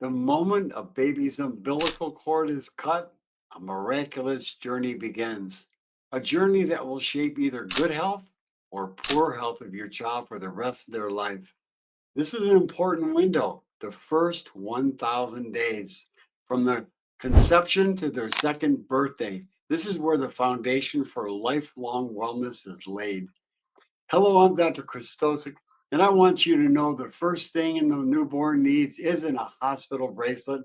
The moment a baby's umbilical cord is cut, a miraculous journey begins. A journey that will shape either good health or poor health of your child for the rest of their life. This is an important window, the first 1,000 days, from the conception to their second birthday. This is where the foundation for lifelong wellness is laid. Hello, I'm Dr. Krystosik, and I want you to know the first thing in the newborn needs isn't a hospital bracelet,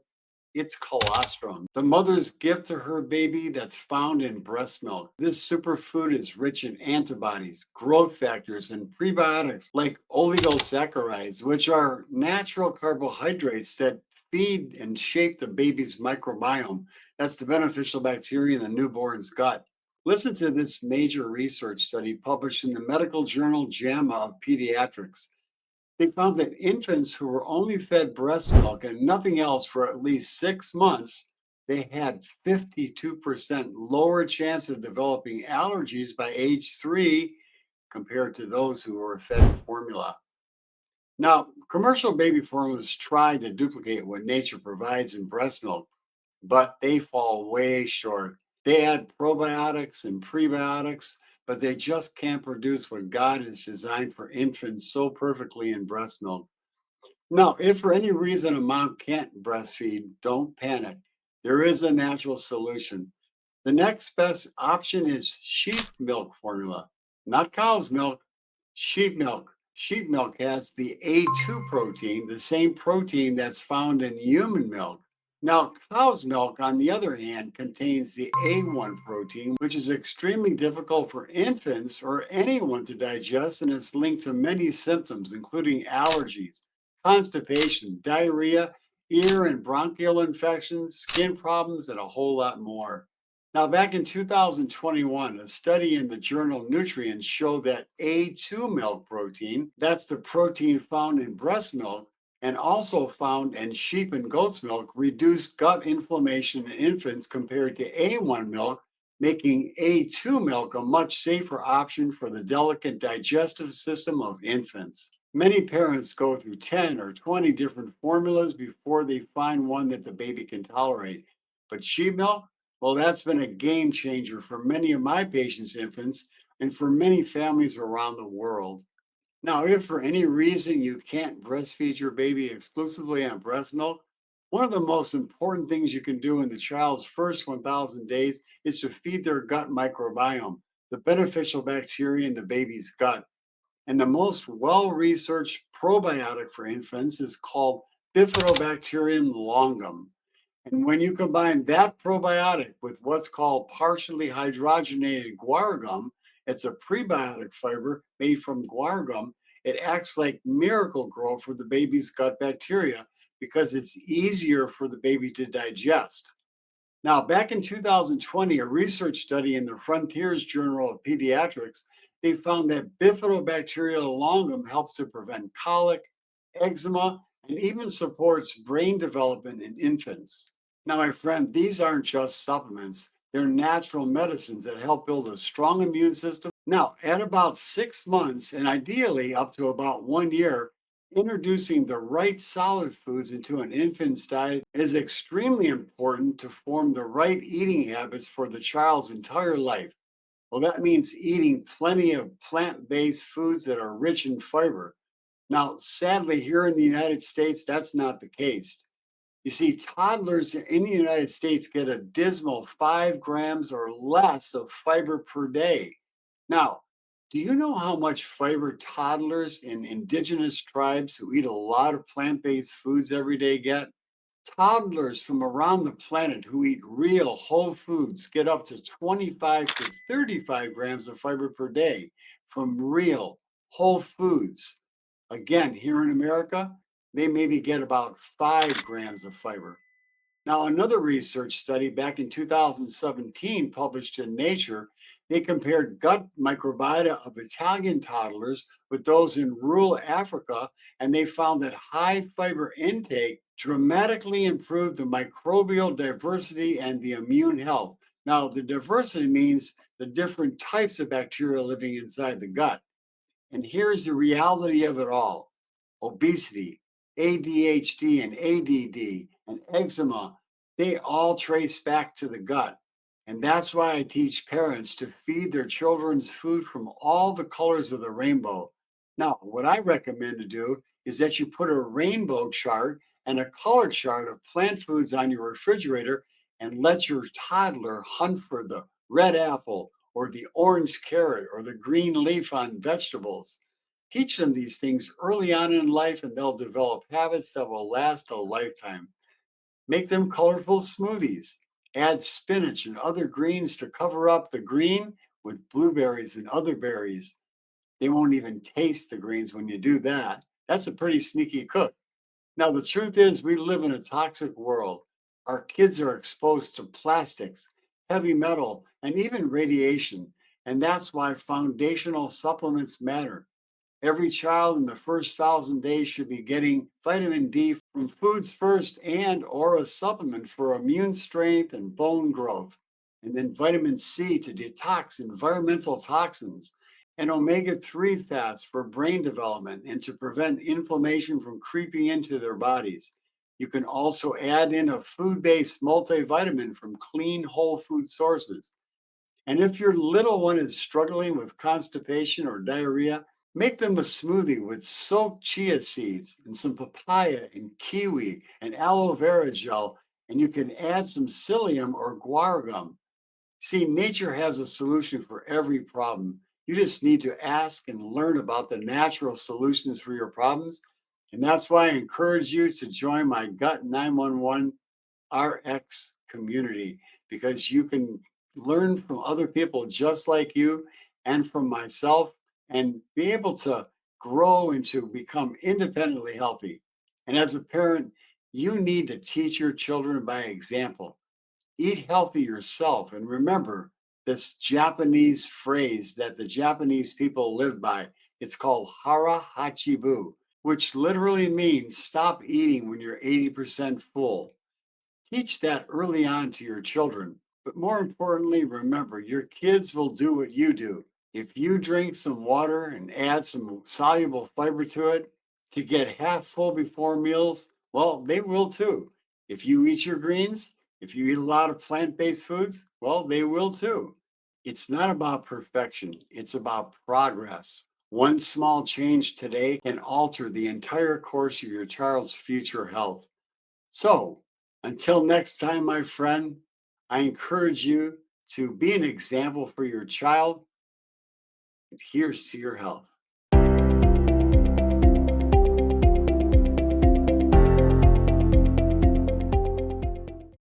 it's colostrum, the mother's gift to her baby that's found in breast milk. This superfood is rich in antibodies, growth factors, and prebiotics like oligosaccharides, which are natural carbohydrates that feed and shape the baby's microbiome. That's the beneficial bacteria in the newborn's gut. Listen to this major research study published in the medical journal JAMA of Pediatrics. They found that infants who were only fed breast milk and nothing else for at least 6 months, they had 52% lower chance of developing allergies by age 3 compared to those who were fed formula. Now, commercial baby formulas try to duplicate what nature provides in breast milk, but they fall way short. They add probiotics and prebiotics, but they just can't produce what God has designed for infants so perfectly in breast milk. Now, if for any reason a mom can't breastfeed, don't panic. There is a natural solution. The next best option is sheep milk formula, not cow's milk, sheep milk. Sheep milk has the A2 protein, the same protein that's found in human milk. Now, cow's milk, on the other hand, contains the A1 protein, which is extremely difficult for infants or anyone to digest, and it's linked to many symptoms, including allergies, constipation, diarrhea, ear and bronchial infections, skin problems, and a whole lot more. Now, back in 2021, a study in the journal Nutrients showed that A2 milk protein, that's the protein found in breast milk and also found in sheep and goat's milk, reduced gut inflammation in infants compared to A1 milk, making A2 milk a much safer option for the delicate digestive system of infants. Many parents go through 10 or 20 different formulas before they find one that the baby can tolerate. But sheep milk, well, that's been a game changer for many of my patients' infants and for many families around the world. Now, if for any reason you can't breastfeed your baby exclusively on breast milk, one of the most important things you can do in the child's first 1,000 days is to feed their gut microbiome, the beneficial bacteria in the baby's gut. And the most well researched probiotic for infants is called Bifidobacterium longum. And when you combine that probiotic with what's called partially hydrogenated guar gum, it's a prebiotic fiber made from guar gum. It acts like miracle grow for the baby's gut bacteria because it's easier for the baby to digest. Now, back in 2020, a research study in the Frontiers Journal of Pediatrics, they found that Bifidobacterial longum helps to prevent colic, eczema, and even supports brain development in infants. Now, my friend, these aren't just supplements. They're natural medicines that help build a strong immune system. Now, at about 6 months, and ideally up to about 1 year, introducing the right solid foods into an infant's diet is extremely important to form the right eating habits for the child's entire life. Well, that means eating plenty of plant based foods that are rich in fiber. Now, sadly, here in the United States, that's not the case. You see, toddlers in the United States get a dismal 5 grams or less of fiber per day. Now, do you know how much fiber toddlers in indigenous tribes who eat a lot of plant based foods every day get? Toddlers from around the planet who eat real whole foods get up to 25 to 35 grams of fiber per day from real whole foods. Again, here in America, they maybe get about 5 grams of fiber. Now, another research study back in 2017 published in Nature, they compared gut microbiota of Italian toddlers with those in rural Africa, and they found that high fiber intake dramatically improved the microbial diversity and the immune health. Now, the diversity means the different types of bacteria living inside the gut. And here's the reality of it all: obesity, ADHD and ADD and eczema, they all trace back to the gut. And that's why I teach parents to feed their children's food from all the colors of the rainbow. Now, what I recommend to do is that you put a rainbow chart and a color chart of plant foods on your refrigerator and let your toddler hunt for the red apple or the orange carrot or the green leaf on vegetables. Teach them these things early on in life and they'll develop habits that will last a lifetime. Make them colorful smoothies. Add spinach and other greens to cover up the green with blueberries and other berries. They won't even taste the greens when you do that. That's a pretty sneaky cook. Now, the truth is, we live in a toxic world. Our kids are exposed to plastics, heavy metal, and even radiation. And that's why foundational supplements matter. Every child in the first 1,000 days should be getting vitamin D from foods first and or a supplement for immune strength and bone growth. And then vitamin C to detox environmental toxins and omega-3 fats for brain development and to prevent inflammation from creeping into their bodies. You can also add in a food-based multivitamin from clean whole food sources. And if your little one is struggling with constipation or diarrhea, make them a smoothie with soaked chia seeds and some papaya and kiwi and aloe vera gel. And you can add some psyllium or guar gum. See, nature has a solution for every problem. You just need to ask and learn about the natural solutions for your problems. And that's why I encourage you to join my Gut 911 RX community because you can learn from other people just like you and from myself and be able to grow and to become independently healthy. And as a parent, you need to teach your children by example. Eat healthy yourself. And remember this Japanese phrase that the Japanese people live by. It's called hara hachibu, which literally means stop eating when you're 80% full. Teach that early on to your children. But more importantly, remember your kids will do what you do. If you drink some water and add some soluble fiber to it to get half full before meals, well, they will too. If you eat your greens, if you eat a lot of plant based foods, well, they will too. It's not about perfection, it's about progress. One small change today can alter the entire course of your child's future health. So, until next time, my friend, I encourage you to be an example for your child. Here's to your health.